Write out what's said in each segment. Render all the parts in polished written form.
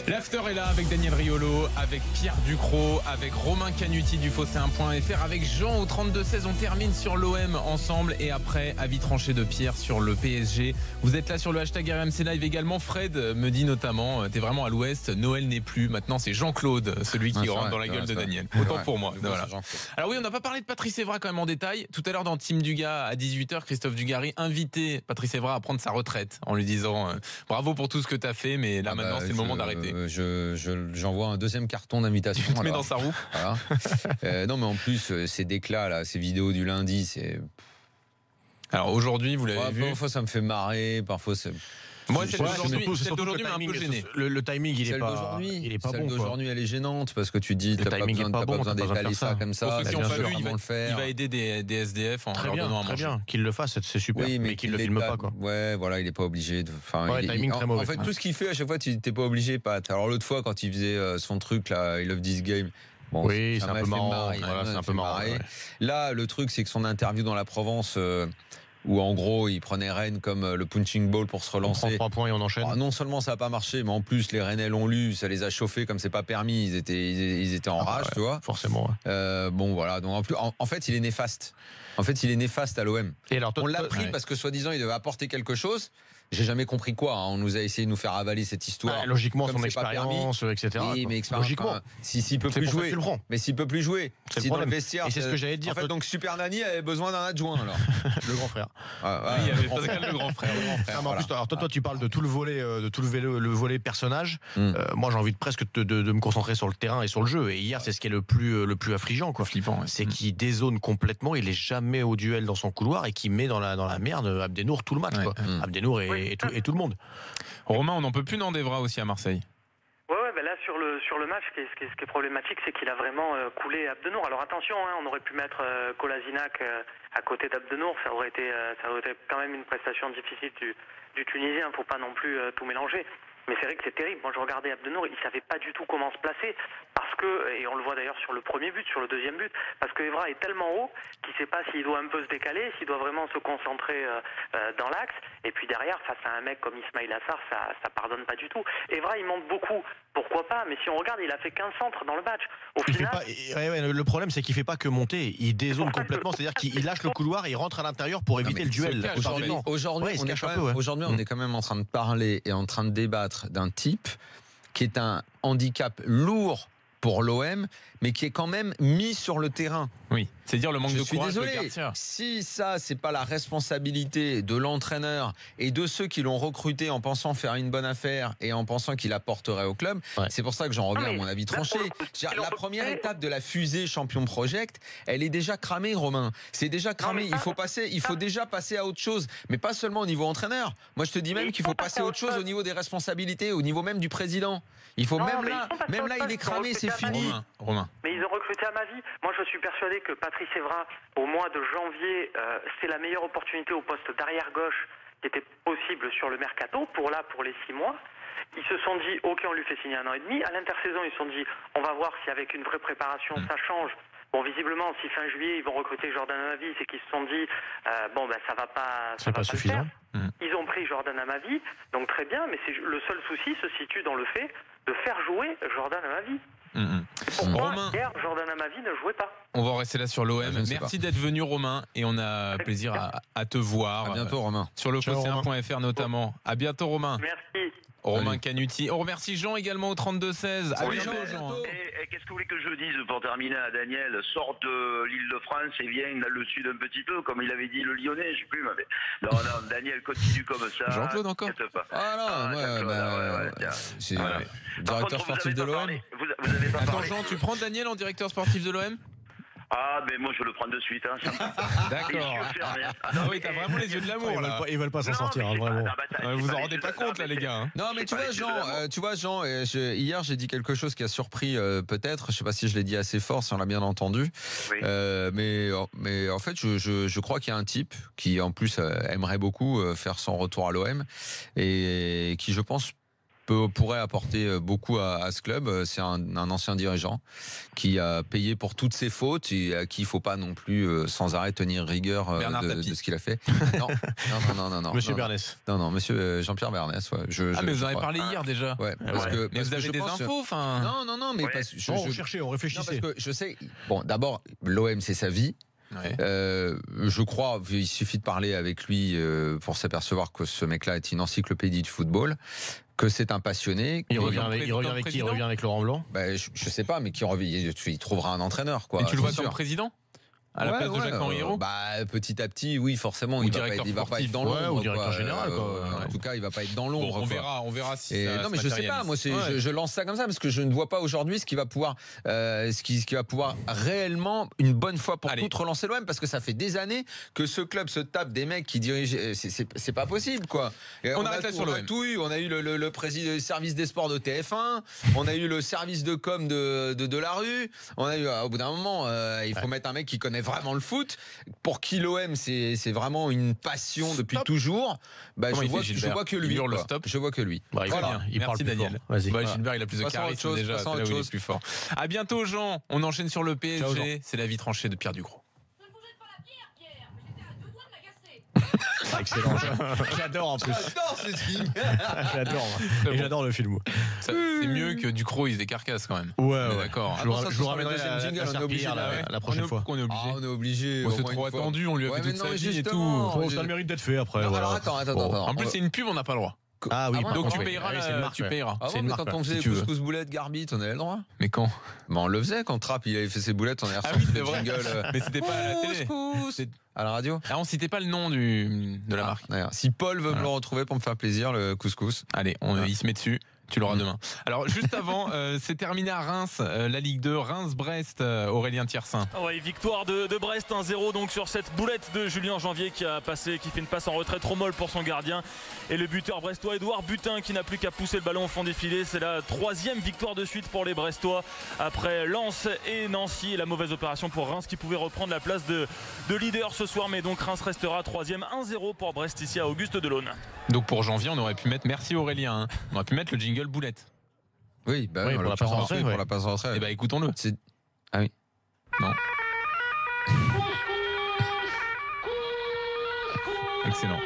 L'after est là avec Daniel Riolo, avec Pierre Ducrot, avec Romain Canuti du Fosséen.fr, avec Jean au 32-16. On termine sur l'OM ensemble et après, avis tranché de Pierre sur le PSG. Vous êtes là sur le hashtag RMC Live également. Fred me dit notamment, t'es vraiment à l'ouest, Noël n'est plus. Maintenant, c'est Jean-Claude, celui qui rentre dans la gueule de Daniel. Autant pour moi. Voilà. Alors oui, on n'a pas parlé de Patrice Evra quand même en détail. Tout à l'heure dans Team Dugas à 18h, Christophe Dugarry invitait Patrice Evra à prendre sa retraite en lui disant bravo pour tout ce que t'as fait, mais là maintenant c'est le moment d'arrêter. J'envoie un deuxième carton d'invitation. Tu te mets dans sa roue. Voilà. Non, mais en plus, ces déclats, là, ces vidéos du lundi, c'est. Alors aujourd'hui, vous l'avez vu. Parfois, ça me fait marrer. Parfois, c'est. Moi, celle d'aujourd'hui m'a un peu gêné. Le timing, il est pas bon. Celle d'aujourd'hui, elle est gênante parce que tu dis, t'as pas besoin d'étaler ça comme ça. Pour ceux qui ont pas vu, il va aider des SDF en leur donnant à manger. Très bien, qu'il le fasse, c'est super. Oui, mais qu'il le filme pas, quoi. Ouais, voilà, il est pas obligé de. Timing très mauvais. En fait, tout ce qu'il fait, à chaque fois, tu t'es pas obligé, Pat. Alors l'autre fois, quand il faisait son truc là, I Love This Game. Bon, oui, c'est un peu marrant. C'est un peu marrant. Là, le truc, c'est que son interview dans la Provence. Où en gros il prenait Rennes comme le punching ball pour se relancer. On prend 3 points et on enchaîne. Non seulement ça n'a pas marché, mais en plus les Rennais l'ont lu, ça les a chauffés comme c'est pas permis. Ils étaient en rage, tu vois. Forcément. Bon voilà. Donc en fait il est néfaste. En fait il est néfaste à l'OM. Et alors, on l'a pris parce que soi-disant il devait apporter quelque chose. J'ai jamais compris quoi. On nous a essayé de nous faire avaler cette histoire. Logiquement, son expérience, etc. Oui, mais logiquement. S'il peut plus jouer. Mais s'il peut plus jouer. Si dans le vestiaire. Et c'est ce que j'allais dire. En fait, donc Super Nani avait besoin d'un adjoint alors. Le grand frère. Il y avait Pascal le grand frère. En plus, alors toi, tu parles de tout le volet, le volet personnage. Moi, j'ai envie presque de me concentrer sur le terrain et sur le jeu. Et hier, c'est ce qui est le plus affligeant, quoi. Flippant. C'est qu'il dézone complètement. Il est jamais au duel dans son couloir et qui met dans la merde Abdenour tout le match, quoi. Abdenour et tout le monde. Romain, on n'en peut plus d'Evra aussi à Marseille. Ouais, ben là sur le match, ce qui est problématique, c'est qu'il a vraiment coulé Abdenour. Alors attention, on aurait pu mettre Kolasinac à côté d'Abdenour, ça aurait été quand même une prestation difficile du Tunisien, faut pas non plus tout mélanger. Mais c'est vrai que c'est terrible. Moi, je regardais Abdenour, il savait pas du tout comment se placer parce que, et on le voit d'ailleurs sur le premier but, sur le deuxième but, parce que Evra est tellement haut qu'il sait pas s'il doit un peu se décaler, s'il doit vraiment se concentrer dans l'axe. Et puis derrière, face à un mec comme Ismail Assar, ça pardonne pas du tout. Evra, il monte beaucoup. Pourquoi pas? Mais si on regarde, il a fait 15 centres dans le match. Au final, le problème, c'est qu'il fait pas que monter. Il dézone complètement. C'est-à-dire qu'il lâche le couloir et il rentre à l'intérieur pour éviter le duel. Aujourd'hui, on est quand même en train de parler et en train de débattre d'un type qui est un handicap lourd pour l'OM, mais qui est quand même mis sur le terrain. Oui, c'est dire le manque de courage de Garcia. Si ça, c'est pas la responsabilité de l'entraîneur et de ceux qui l'ont recruté en pensant faire une bonne affaire et en pensant qu'il apporterait au club, c'est pour ça que j'en reviens à mon avis tranché. La première étape de la fusée Champion Project, elle est déjà cramée, Romain. C'est déjà cramé. Il faut déjà passer à autre chose, mais pas seulement au niveau entraîneur. Moi, je te dis même qu'il faut passer à autre chose au niveau des responsabilités, au niveau même du président. Il faut même là, il est cramé, c'est fini. Romain. Mais ils ont recruté à ma vie. Moi, je suis persuadé que Patrice Evra, au mois de janvier, c'est la meilleure opportunité au poste d'arrière gauche qui était possible sur le mercato pour les 6 mois. Ils se sont dit, ok, on lui fait signer 1 an et demi. À l'intersaison, ils se sont dit, on va voir si avec une vraie préparation, ça change. Bon, visiblement, si fin juillet, ils vont recruter Jordan Amavi, c'est qu'ils se sont dit, ça va pas suffisant. Ils ont pris Jordan Amavi, donc très bien, mais le seul souci se situe dans le fait de faire jouer Jordan Amavi. Pourquoi hier Jordan Amavi ne jouait pas? On va en rester là sur l'OM. Merci d'être venu, Romain, et on a plaisir à te voir. À bientôt, Romain. Sur le Fosséen.fr notamment. À bientôt, Romain. Merci. Romain Canuti. On remercie Jean également au 32-16. À bientôt, Jean. Et qu'est-ce que vous voulez que je dise pour terminer à Daniel? Sort de l'Île-de-France et viens dans le sud un petit peu, comme il avait dit le Lyonnais, je sais plus. Mais... Non, Daniel, continue comme ça. Jean-Claude encore? C'est directeur sportif de l'OM. Vous avez pas Attends, parlé. Jean, tu prends Daniel en directeur sportif de l'OM? Ah, mais moi je le prends de suite. D'accord. Oui, t'as vraiment les yeux de l'amour là. Ils veulent pas s'en sortir, vraiment. Vous en rendez pas compte là, les gars. Non, mais tu vois, Jean, hier j'ai dit quelque chose qui a surpris peut-être. Je sais pas si je l'ai dit assez fort, si on l'a bien entendu. Oui. Mais en fait, je crois qu'il y a un type qui en plus aimerait beaucoup faire son retour à l'OM et qui, je pense, pourrait apporter beaucoup à ce club. C'est un ancien dirigeant qui a payé pour toutes ses fautes et à qui il ne faut pas non plus sans arrêt tenir rigueur de ce qu'il a fait. Non. Monsieur Bernès. Non, monsieur Jean-Pierre Bernès. Ouais. Mais vous en avez parlé hier déjà. Ouais, mais vous avez des infos, Non, mais on réfléchissait. Parce que je sais. Bon, d'abord, l'OM, c'est sa vie. Ouais. Je crois, il suffit de parler avec lui pour s'apercevoir que ce mec-là est une encyclopédie du football, que c'est un passionné. Il revient avec qui? Il revient avec Laurent Blanc? Je sais pas, mais il trouvera un entraîneur, quoi. Et tu le vois comme président à la place de Jacques-Henri Hérault? Petit à petit, oui, forcément. Il va pas être dans l'ombre. Ou directeur général. En tout cas, il va pas être dans l'ombre. On verra si ça non, mais je sais pas. Moi, je lance ça comme ça parce que je ne vois pas aujourd'hui ce qui va pouvoir réellement, une bonne fois pour toutes, relancer l'OM, parce que ça fait des années que ce club se tape des mecs qui dirigent. C'est pas possible, quoi. On arrête là sur l'OM. On a eu le président du service des sports de TF1. On a eu le service de com de la rue. On a eu, au bout d'un moment, il faut mettre un mec qui connaît vraiment le foot, pour qui l'OM c'est vraiment une passion depuis toujours. Je vois que lui. Je vois que lui. Il parle Daniel. Gilbert, il a plus de charisme déjà, c'est là où il est plus fort. À bientôt, Jean. On enchaîne sur le PSG. C'est la vie tranchée de Pierre Ducrot. Ne bougez pas la pierre, Pierre, mais j'étais à 2 doigts de m'agacer. Excellent. J'adore en plus. J'adore ce film. J'adore le film. C'est mieux que Ducrot, il se décarcasse quand même. Ouais. D'accord. Je vous ramènerai la prochaine fois. On est obligé. On est obligé. C'est trop attendu, on lui a fait toute sa vie et tout. Ça a le mérite d'être fait après. Attends. En plus, c'est une pub, on n'a pas le droit. Ah oui, donc tu payeras. Tu payeras. C'est une marque. Quand on faisait couscous boulettes Garbit, on avait le droit. Mais quand? On le faisait quand Trapp il avait fait ses boulettes, on avait reçu c'est vrai. Mais c'était pas à la télé. À la radio. On citait pas le nom de la marque. Si Paul veut me le retrouver pour me faire plaisir, le couscous. Allez, il se met dessus. Tu l'auras demain. Alors juste avant, c'est terminé à Reims, la Ligue 2, Reims-Brest, Aurélien Thiersin. Ouais, victoire de Brest 1-0 donc sur cette boulette de Julien Janvier qui fait une passe en retrait trop molle pour son gardien. Et le buteur brestois Édouard Butin qui n'a plus qu'à pousser le ballon au fond des filets. C'est la 3e victoire de suite pour les Brestois après Lens et Nancy. Et la mauvaise opération pour Reims qui pouvait reprendre la place de leader ce soir. Mais donc Reims restera 3e, 1-0 pour Brest ici à Auguste Delaune. Donc pour Janvier, on aurait pu mettre, merci Aurélien, on aurait pu mettre le jingle boulette. Oui, pour la passe en retrait. Eh écoutons-le. Ah oui. Non. Excellent.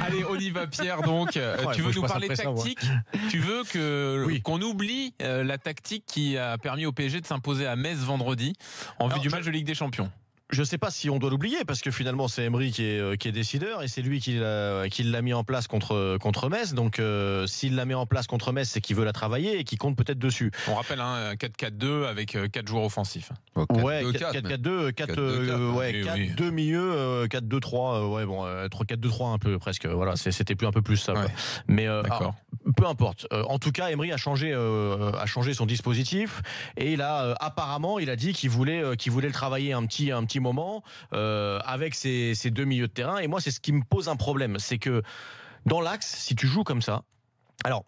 Allez, on y va, Pierre. Donc, tu veux nous parler tactique? Tu veux qu'on oublie la tactique qui a permis au PSG de s'imposer à Metz vendredi en vue du match de Ligue des Champions? Je ne sais pas si on doit l'oublier, parce que finalement c'est Emery qui est décideur et c'est lui qui l'a mis en place contre Metz. Donc s'il la met en place contre Metz, c'est qu'il veut la travailler et qu'il compte peut-être dessus. On rappelle un 4-4-2 avec 4 joueurs offensifs. Ouais, 4-4-2, 4-2 milieux, 4-2-3, 4-2-3 un peu presque. Voilà, c'était un peu plus ça. Ouais. Mais peu importe. En tout cas, Emery a changé son dispositif et apparemment il a dit qu'il voulait le travailler un petit moment avec ses 2 milieux de terrain. Et moi, c'est ce qui me pose un problème, c'est que dans l'axe, si tu joues comme ça, alors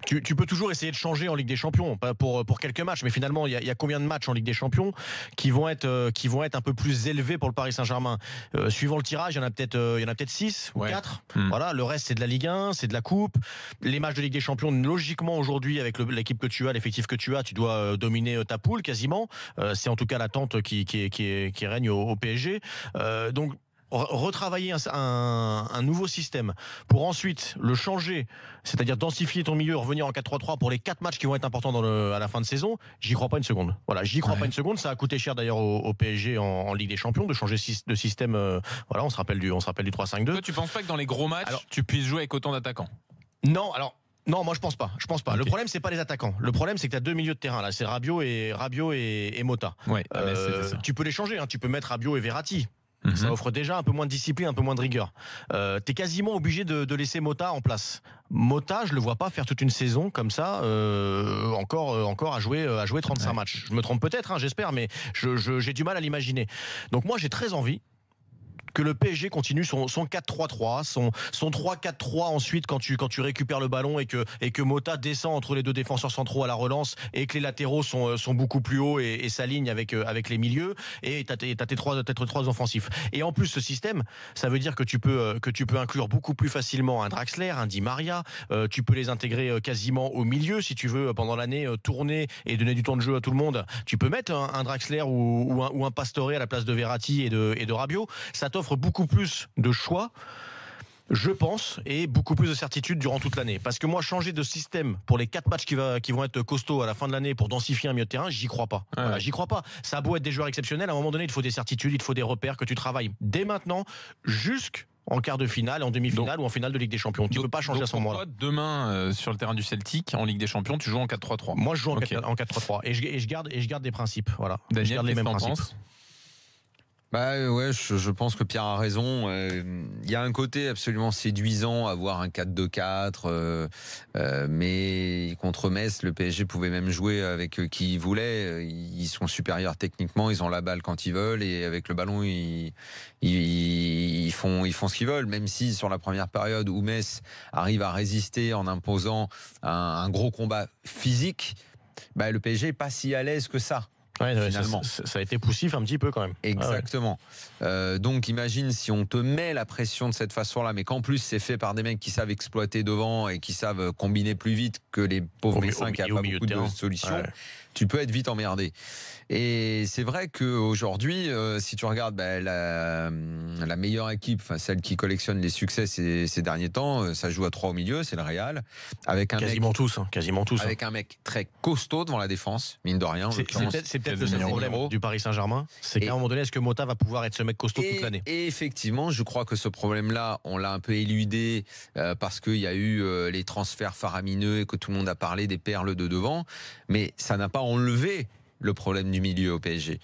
tu peux toujours essayer de changer en Ligue des Champions pour quelques matchs, mais finalement il y a combien de matchs en Ligue des Champions qui vont être un peu plus élevés pour le Paris Saint-Germain, suivant le tirage, il y en a peut-être 6 ou 4. Voilà, le reste c'est de la Ligue 1, c'est de la Coupe. Les matchs de Ligue des Champions, logiquement aujourd'hui avec l'équipe que tu as, l'effectif que tu as, tu dois dominer ta poule quasiment. C'est en tout cas l'attente qui règne au PSG. Donc retravailler un nouveau système pour ensuite le changer, c'est-à-dire densifier ton milieu, revenir en 4-3-3 pour les 4 matchs qui vont être importants à la fin de saison, j'y crois pas une seconde. Voilà, j'y crois pas une seconde. Ça a coûté cher d'ailleurs au PSG en Ligue des Champions de changer de système. Voilà, on se rappelle du 3-5-2. Toi, tu penses pas que dans les gros matchs, tu puisses jouer avec autant d'attaquants? Non, alors. Non, moi je pense pas. Okay. Le problème c'est pas les attaquants. Le problème c'est que tu as 2 milieux de terrain là, c'est Rabiot et Mota. Ouais, tu peux les changer, tu peux mettre Rabiot et Verratti. Ça offre déjà un peu moins de discipline, un peu moins de rigueur. T'es quasiment obligé de laisser Mota en place. Mota, je le vois pas faire toute une saison comme ça, encore à jouer 35 matchs. Je me trompe peut-être, j'espère, mais j'ai du mal à l'imaginer. Donc moi j'ai très envie que le PSG continue son 4-3-3, son 3-4-3 ensuite quand tu récupères le ballon et que Mota descend entre les deux défenseurs centraux à la relance et que les latéraux sont beaucoup plus hauts et s'alignent avec les milieux et t'as tes trois offensifs. Et en plus ce système, ça veut dire que tu peux inclure beaucoup plus facilement un Draxler, un Di Maria, tu peux les intégrer quasiment au milieu si tu veux pendant l'année tourner et donner du temps de jeu à tout le monde. Tu peux mettre un Draxler ou un Pastore à la place de Verratti et de Rabiot. Ça t'offre beaucoup plus de choix, je pense, et beaucoup plus de certitude durant toute l'année. Parce que moi, changer de système pour les 4 matchs qui vont être costauds à la fin de l'année pour densifier un milieu de terrain, j'y crois pas. Voilà, j'y crois pas. Ça a beau être des joueurs exceptionnels, à un moment donné, il te faut des certitudes, il te faut des repères que tu travailles dès maintenant jusqu'en quart de finale, en demi-finale ou en finale de Ligue des Champions. Tu ne peux pas changer à ce moment-là. Demain, sur le terrain du Celtic, en Ligue des Champions, tu joues en 4-3-3. Moi, je joue en 4-3-3 et je garde des principes. Voilà. Daniel, je garde les mêmes principes. Ouais, je pense que Pierre a raison. Il y a un côté absolument séduisant à voir un 4-2-4, mais contre Metz, le PSG pouvait même jouer avec qui il voulait. Ils sont supérieurs techniquement, ils ont la balle quand ils veulent et avec le ballon, ils font ce qu'ils veulent. Même si sur la première période où Metz arrive à résister en imposant un gros combat physique, le PSG n'est pas si à l'aise que ça. Ouais, finalement. Ça a été poussif un petit peu quand même. Exactement. Donc imagine si on te met la pression de cette façon-là, mais qu'en plus c'est fait par des mecs qui savent exploiter devant et qui savent combiner plus vite que les pauvres Messins qui n'ont pas beaucoup de solutions. Ouais. Tu peux être vite emmerdé. Et c'est vrai qu'aujourd'hui, si tu regardes la meilleure équipe, celle qui collectionne les succès ces derniers temps, ça joue à 3 au milieu, c'est le Real. Avec un quasiment tous. Avec un mec très costaud devant la défense, mine de rien. C'est peut-être le problème du Paris Saint-Germain. C'est qu'à un moment donné, est-ce que Mota va pouvoir être ce mec costaud toute l'année ? Et effectivement, je crois que ce problème-là, on l'a un peu éludé parce qu'il y a eu les transferts faramineux et que tout le monde a parlé des perles de devant. Mais ça n'a pas enlevé le problème du milieu au PSG.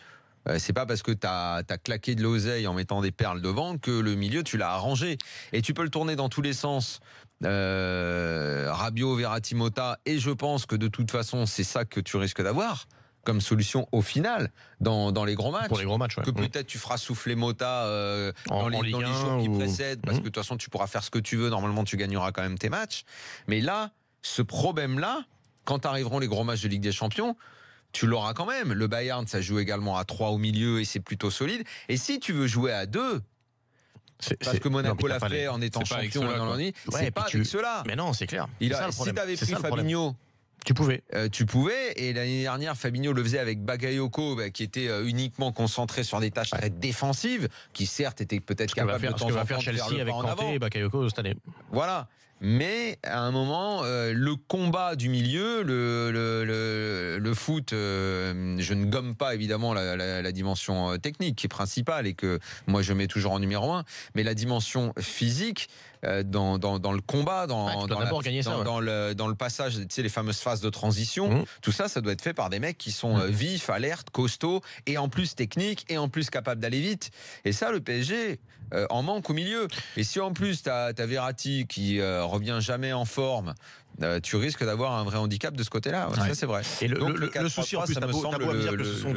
C'est pas parce que t'as claqué de l'oseille en mettant des perles devant que le milieu tu l'as arrangé. Et tu peux le tourner dans tous les sens. Rabiot, Verratti, Mota, et je pense que de toute façon c'est ça que tu risques d'avoir comme solution au final dans les gros matchs. Pour les gros matchs, ouais. Que peut-être tu feras souffler Mota dans les jours qui précèdent parce que de toute façon tu pourras faire ce que tu veux. Normalement tu gagneras quand même tes matchs. Mais là, ce problème-là, quand arriveront les gros matchs de Ligue des Champions, tu l'auras quand même. Le Bayern, ça joue également à 3 au milieu et c'est plutôt solide. Et si tu veux jouer à 2, parce que Monaco l'a fait en étant champion, c'est pas avec cela. Mais non, c'est clair. Si tu avais pris Fabinho, tu pouvais. Et l'année dernière, Fabinho le faisait avec Bakayoko, qui était uniquement concentré sur des tâches très défensives, qui certes était peut-être capable de temps en temps de faire Chelsea avec Kanté et Bakayoko cette année. Voilà. Mais à un moment, le combat du milieu, le foot, je ne gomme pas évidemment la dimension technique qui est principale et que moi je mets toujours en numéro 1, mais la dimension physique dans le combat, dans le passage, tu sais, les fameuses phases de transition, tout ça doit être fait par des mecs qui sont vifs, alertes, costauds et en plus techniques et en plus capables d'aller vite. Et ça, le PSG en manque au milieu. Et si en plus t'as Verratti qui revient jamais en forme, tu risques d'avoir un vrai handicap de ce côté-là. Ça, c'est vrai. Et le souci, en plus, t'as beau dire que ce sont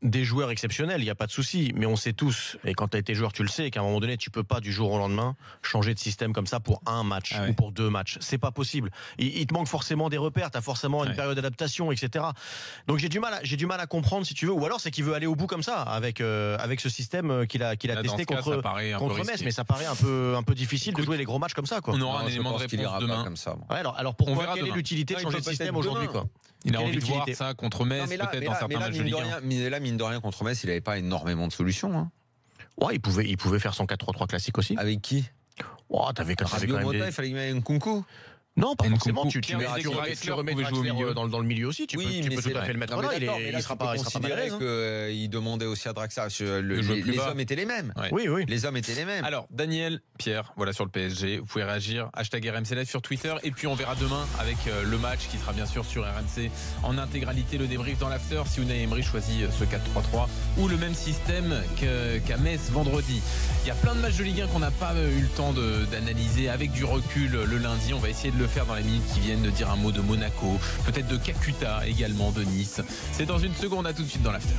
des joueurs exceptionnels, il n'y a pas de souci. Mais on sait tous, et quand tu as été joueur, tu le sais, qu'à un moment donné, tu peux pas du jour au lendemain changer de système comme ça pour un match ou pour 2 matchs. C'est pas possible. Il te manque forcément des repères, tu as forcément une période d'adaptation, etc. Donc j'ai du mal à comprendre, si tu veux. Ou alors c'est qu'il veut aller au bout comme ça, avec ce système qu'il a testé contre Metz. Mais ça paraît un peu difficile de jouer les gros matchs comme ça, quoi. On aura un élément de réponse demain. Comme ça, alors pourquoi, quelle est l'utilité de changer de système aujourd'hui, quoi? Il a envie de voir ça contre Metz, peut-être dans certains matchs de Ligue 1. Mais là, mine de rien, contre Metz, il n'avait pas énormément de solutions. Ouais, il pouvait faire son 4-3-3 classique aussi. Avec qui? T'avais quand même il fallait mettre Nkunku. Non, pas forcément. Tu remets Draxler dans le milieu aussi. Tu peux tout à fait le mettre là. Il sera pas mal. Il demandait aussi à Draxler. Les hommes étaient les mêmes. Oui. Les hommes étaient les mêmes. Alors, Daniel, Pierre, voilà sur le PSG. Vous pouvez réagir. #RMC Live sur Twitter. Et puis, on verra demain avec le match qui sera bien sûr sur RMC en intégralité. Le débrief dans l'after. Si Unai Emery choisit ce 4-3-3 ou le même système qu'à Metz vendredi. Il y a plein de matchs de Ligue 1 qu'on n'a pas eu le temps d'analyser avec du recul le lundi. On va essayer de le faire dans les minutes qui viennent, de dire un mot de Monaco, peut-être de Kakuta également, de Nice. C'est dans une seconde, à tout de suite dans l'after.